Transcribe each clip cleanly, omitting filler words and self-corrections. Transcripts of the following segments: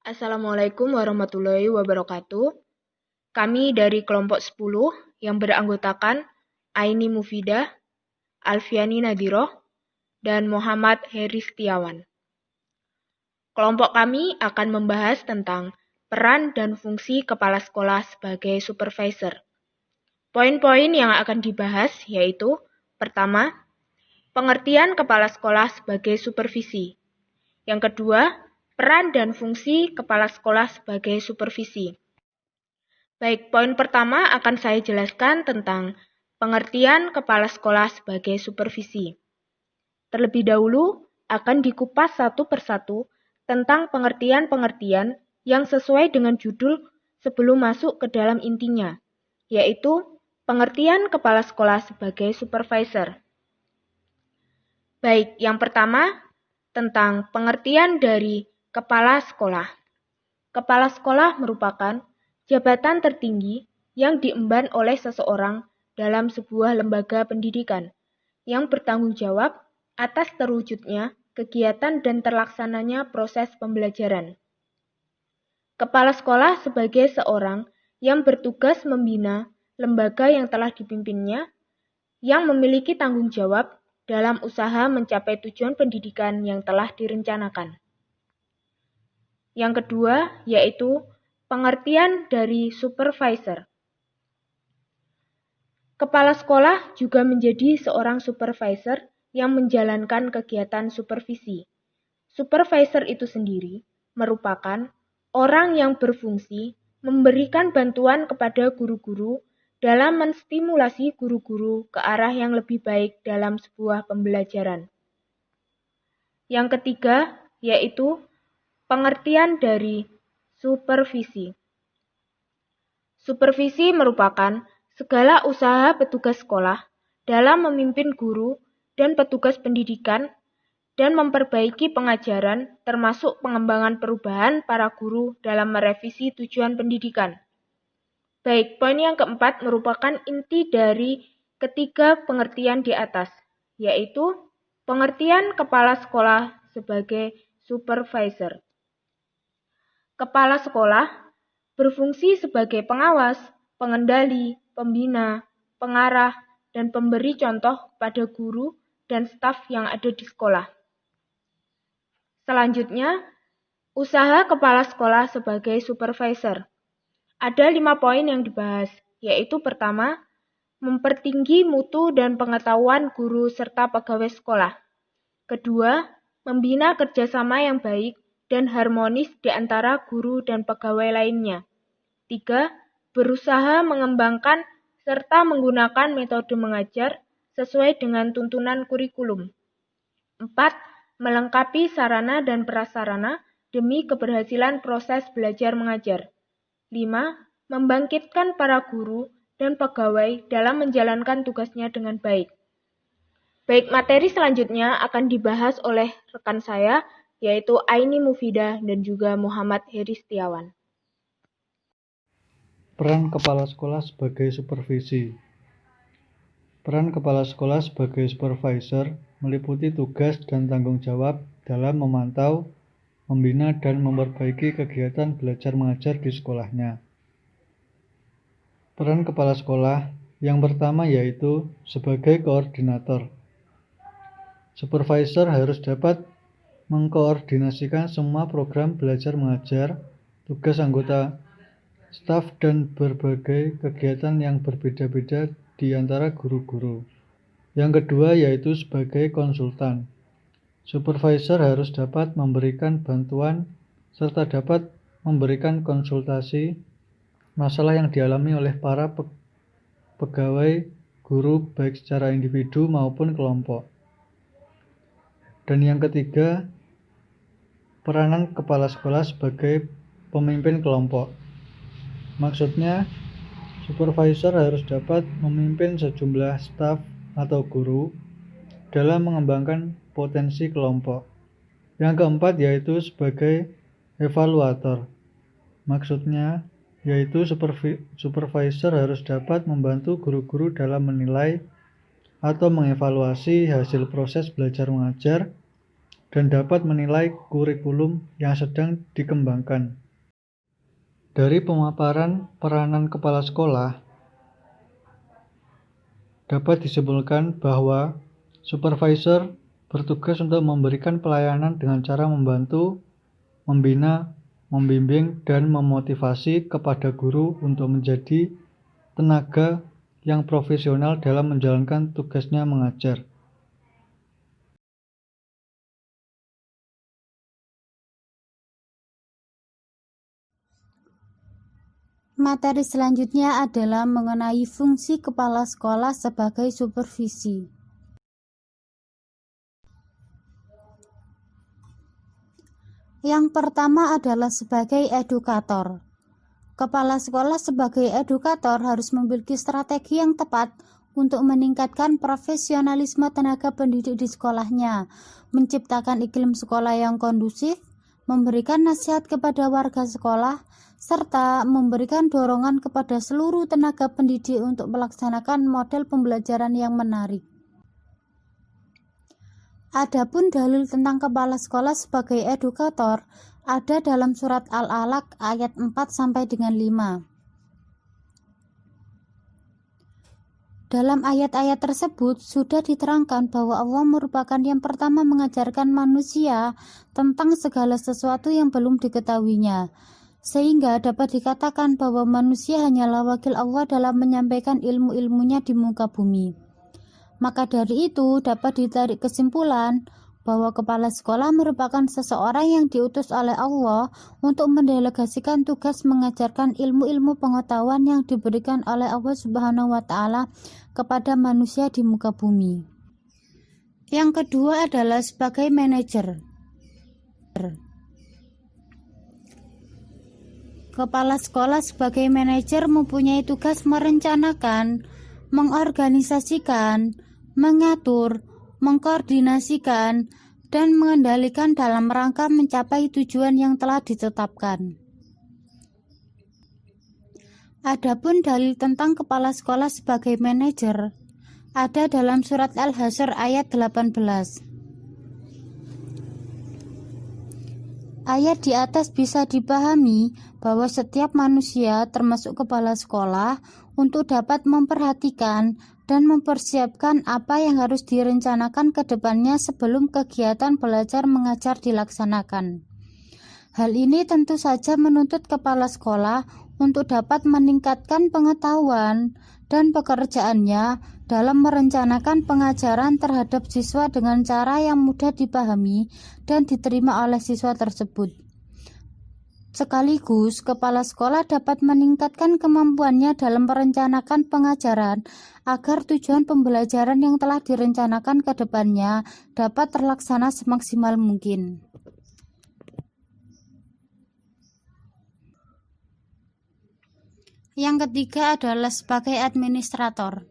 Assalamualaikum warahmatullahi wabarakatuh. Kami dari kelompok 10 yang beranggotakan Aini Mufidah, Alfiani Nadiroh, dan Muhammad Heri Setiawan. Kelompok kami akan membahas tentang peran dan fungsi kepala sekolah sebagai supervisor. Poin-poin yang akan dibahas yaitu: pertama, pengertian kepala sekolah sebagai supervisi. Yang kedua, peran dan fungsi kepala sekolah sebagai supervisi. Baik, poin pertama akan saya jelaskan tentang pengertian kepala sekolah sebagai supervisi. Terlebih dahulu akan dikupas satu persatu tentang pengertian-pengertian yang sesuai dengan judul sebelum masuk ke dalam intinya, yaitu pengertian kepala sekolah sebagai supervisor. Baik, yang pertama tentang pengertian dari kepala sekolah. Kepala sekolah merupakan jabatan tertinggi yang diemban oleh seseorang dalam sebuah lembaga pendidikan yang bertanggung jawab atas terwujudnya kegiatan dan terlaksananya proses pembelajaran. Kepala sekolah sebagai seorang yang bertugas membina lembaga yang telah dipimpinnya, yang memiliki tanggung jawab dalam usaha mencapai tujuan pendidikan yang telah direncanakan. Yang kedua yaitu pengertian dari supervisor. Kepala sekolah juga menjadi seorang supervisor yang menjalankan kegiatan supervisi. Supervisor itu sendiri merupakan orang yang berfungsi memberikan bantuan kepada guru-guru dalam menstimulasi guru-guru ke arah yang lebih baik dalam sebuah pembelajaran. Yang ketiga yaitu pengertian dari supervisi. Supervisi merupakan segala usaha petugas sekolah dalam memimpin guru dan petugas pendidikan dan memperbaiki pengajaran termasuk pengembangan perubahan para guru dalam merevisi tujuan pendidikan. Baik, poin yang keempat merupakan inti dari ketiga pengertian di atas, yaitu pengertian kepala sekolah sebagai supervisor. Kepala sekolah berfungsi sebagai pengawas, pengendali, pembina, pengarah, dan pemberi contoh kepada guru dan staf yang ada di sekolah. Selanjutnya, usaha kepala sekolah sebagai supervisor. Ada 5 poin yang dibahas, yaitu pertama, mempertinggi mutu dan pengetahuan guru serta pegawai sekolah. Kedua, membina kerjasama yang baik dan harmonis di antara guru dan pegawai lainnya. 3. Berusaha mengembangkan serta menggunakan metode mengajar sesuai dengan tuntunan kurikulum. 4. Melengkapi sarana dan prasarana demi keberhasilan proses belajar mengajar. 5. Membangkitkan para guru dan pegawai dalam menjalankan tugasnya dengan baik. Baik, materi selanjutnya akan dibahas oleh rekan saya, yaitu Aini Mufidah dan juga Muhammad Heri Setiawan. Peran kepala sekolah sebagai supervisi. Peran kepala sekolah sebagai supervisor meliputi tugas dan tanggung jawab dalam memantau, membina, dan memperbaiki kegiatan belajar mengajar di sekolahnya. Peran kepala sekolah yang pertama yaitu sebagai koordinator. Supervisor harus dapat mengkoordinasikan semua program belajar mengajar, tugas anggota staf, dan berbagai kegiatan yang berbeda-beda di antara guru-guru. Yang kedua yaitu sebagai konsultan. Supervisor harus dapat memberikan bantuan serta dapat memberikan konsultasi masalah yang dialami oleh para pegawai guru baik secara individu maupun kelompok. Dan yang ketiga, peranan kepala sekolah sebagai pemimpin kelompok. Maksudnya, supervisor harus dapat memimpin sejumlah staf atau guru dalam mengembangkan potensi kelompok. Yang keempat yaitu sebagai evaluator. Maksudnya, yaitu supervisor harus dapat membantu guru-guru dalam menilai atau mengevaluasi hasil proses belajar mengajar dan dapat menilai kurikulum yang sedang dikembangkan. Dari pemaparan peranan kepala sekolah, dapat disimpulkan bahwa supervisor bertugas untuk memberikan pelayanan dengan cara membantu, membina, membimbing, dan memotivasi kepada guru untuk menjadi tenaga yang profesional dalam menjalankan tugasnya mengajar. Materi selanjutnya adalah mengenai fungsi kepala sekolah sebagai supervisi. Yang pertama adalah sebagai edukator. Kepala sekolah sebagai edukator harus memiliki strategi yang tepat untuk meningkatkan profesionalisme tenaga pendidik di sekolahnya, menciptakan iklim sekolah yang kondusif, memberikan nasihat kepada warga sekolah, serta memberikan dorongan kepada seluruh tenaga pendidik untuk melaksanakan model pembelajaran yang menarik. Adapun dalil tentang kepala sekolah sebagai edukator ada dalam surat Al-Alaq ayat 4 sampai dengan 5. Dalam ayat-ayat tersebut sudah diterangkan bahwa Allah merupakan yang pertama mengajarkan manusia tentang segala sesuatu yang belum diketahuinya, sehingga dapat dikatakan bahwa manusia hanyalah wakil Allah dalam menyampaikan ilmu-ilmunya di muka bumi. Maka dari itu dapat ditarik kesimpulan bahwa kepala sekolah merupakan seseorang yang diutus oleh Allah untuk mendelegasikan tugas mengajarkan ilmu-ilmu pengetahuan yang diberikan oleh Allah Subhanahu wa Ta'ala kepada manusia di muka bumi. Yang kedua adalah sebagai manajer. Kepala sekolah sebagai manajer mempunyai tugas merencanakan, mengorganisasikan, mengatur, mengkoordinasikan, dan mengendalikan dalam rangka mencapai tujuan yang telah ditetapkan. Adapun dalil tentang kepala sekolah sebagai manajer ada dalam surat Al-Hasyr ayat 18. Ayat di atas bisa dipahami bahwa setiap manusia termasuk kepala sekolah untuk dapat memperhatikan dan mempersiapkan apa yang harus direncanakan ke depannya sebelum kegiatan belajar mengajar dilaksanakan. Hal ini tentu saja menuntut kepala sekolah untuk dapat meningkatkan pengetahuan dan pekerjaannya dalam merencanakan pengajaran terhadap siswa dengan cara yang mudah dipahami dan diterima oleh siswa tersebut. Sekaligus, kepala sekolah dapat meningkatkan kemampuannya dalam merencanakan pengajaran agar tujuan pembelajaran yang telah direncanakan ke depannya dapat terlaksana semaksimal mungkin. Yang ketiga adalah sebagai administrator.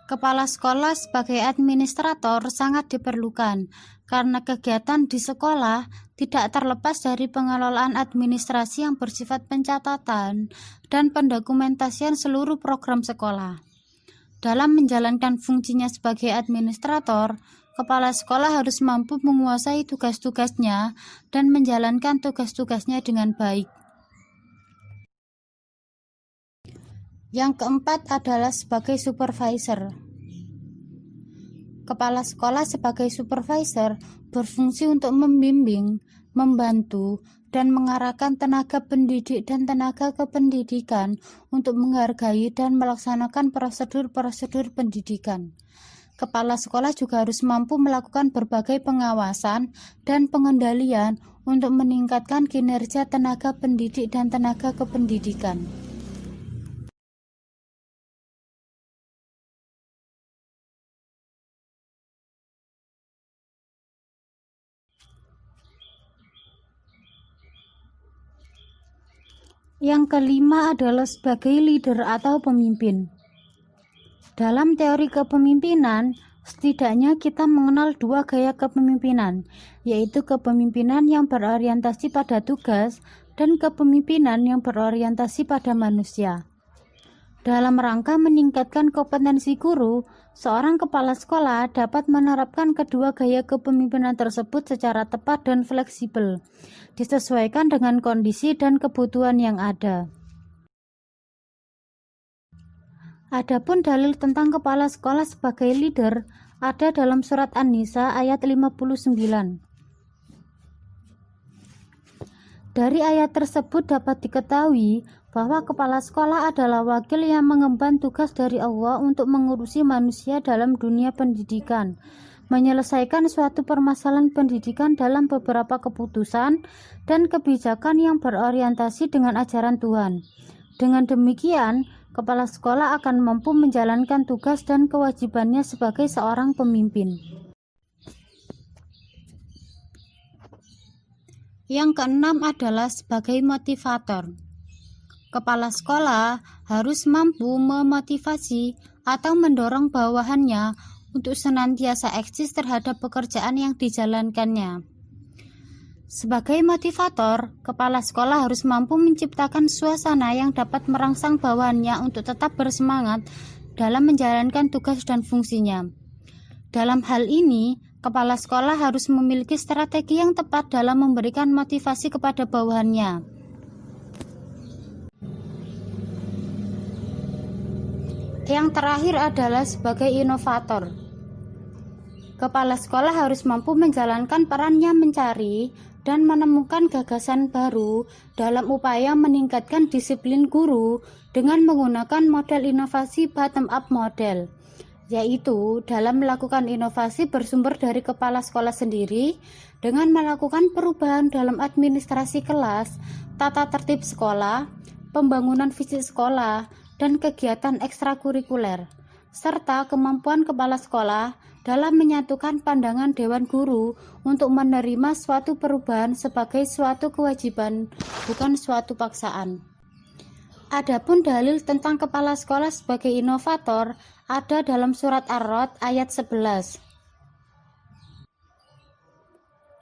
Kepala sekolah sebagai administrator sangat diperlukan karena kegiatan di sekolah tidak terlepas dari pengelolaan administrasi yang bersifat pencatatan dan pendokumentasian seluruh program sekolah. Dalam menjalankan fungsinya sebagai administrator, kepala sekolah harus mampu menguasai tugas-tugasnya dan menjalankan tugas-tugasnya dengan baik. Yang keempat adalah sebagai supervisor. Kepala sekolah sebagai supervisor berfungsi untuk membimbing, membantu, dan mengarahkan tenaga pendidik dan tenaga kependidikan untuk menghargai dan melaksanakan prosedur-prosedur pendidikan. Kepala sekolah juga harus mampu melakukan berbagai pengawasan dan pengendalian untuk meningkatkan kinerja tenaga pendidik dan tenaga kependidikan. Yang kelima adalah sebagai leader atau pemimpin. Dalam teori kepemimpinan, setidaknya kita mengenal dua gaya kepemimpinan, yaitu kepemimpinan yang berorientasi pada tugas dan kepemimpinan yang berorientasi pada manusia. Dalam rangka meningkatkan kompetensi guru, seorang kepala sekolah dapat menerapkan kedua gaya kepemimpinan tersebut secara tepat dan fleksibel, disesuaikan dengan kondisi dan kebutuhan yang ada. Adapun dalil tentang kepala sekolah sebagai leader ada dalam surat An-Nisa ayat 59. Dari ayat tersebut dapat diketahui bahwa kepala sekolah adalah wakil yang mengemban tugas dari Allah untuk mengurusi manusia dalam dunia pendidikan, menyelesaikan suatu permasalahan pendidikan dalam beberapa keputusan dan kebijakan yang berorientasi dengan ajaran Tuhan. Dengan demikian, kepala sekolah akan mampu menjalankan tugas dan kewajibannya sebagai seorang pemimpin. Yang keenam adalah sebagai motivator. Kepala sekolah harus mampu memotivasi atau mendorong bawahannya untuk senantiasa eksis terhadap pekerjaan yang dijalankannya. Sebagai motivator, kepala sekolah harus mampu menciptakan suasana yang dapat merangsang bawahannya untuk tetap bersemangat dalam menjalankan tugas dan fungsinya. Dalam hal ini, kepala sekolah harus memiliki strategi yang tepat dalam memberikan motivasi kepada bawahannya. Yang terakhir adalah sebagai inovator. Kepala sekolah harus mampu menjalankan perannya mencari dan menemukan gagasan baru dalam upaya meningkatkan disiplin guru dengan menggunakan model inovasi bottom-up model, yaitu dalam melakukan inovasi bersumber dari kepala sekolah sendiri dengan melakukan perubahan dalam administrasi kelas, tata tertib sekolah, pembangunan fisik sekolah, dan kegiatan ekstrakurikuler, serta kemampuan kepala sekolah dalam menyatukan pandangan Dewan Guru untuk menerima suatu perubahan sebagai suatu kewajiban, bukan suatu paksaan. Adapun dalil tentang kepala sekolah sebagai inovator ada dalam surat Ar-Ra'd ayat 11.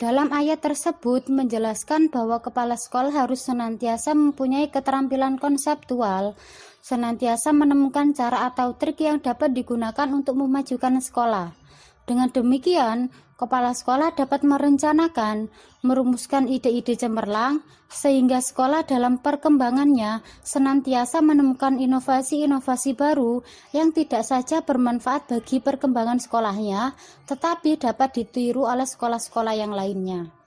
Dalam ayat tersebut menjelaskan bahwa kepala sekolah harus senantiasa mempunyai keterampilan konseptual, senantiasa menemukan cara atau trik yang dapat digunakan untuk memajukan sekolah. Dengan demikian, kepala sekolah dapat merencanakan, merumuskan ide-ide cemerlang, sehingga sekolah dalam perkembangannya senantiasa menemukan inovasi-inovasi baru yang tidak saja bermanfaat bagi perkembangan sekolahnya, tetapi dapat ditiru oleh sekolah-sekolah yang lainnya.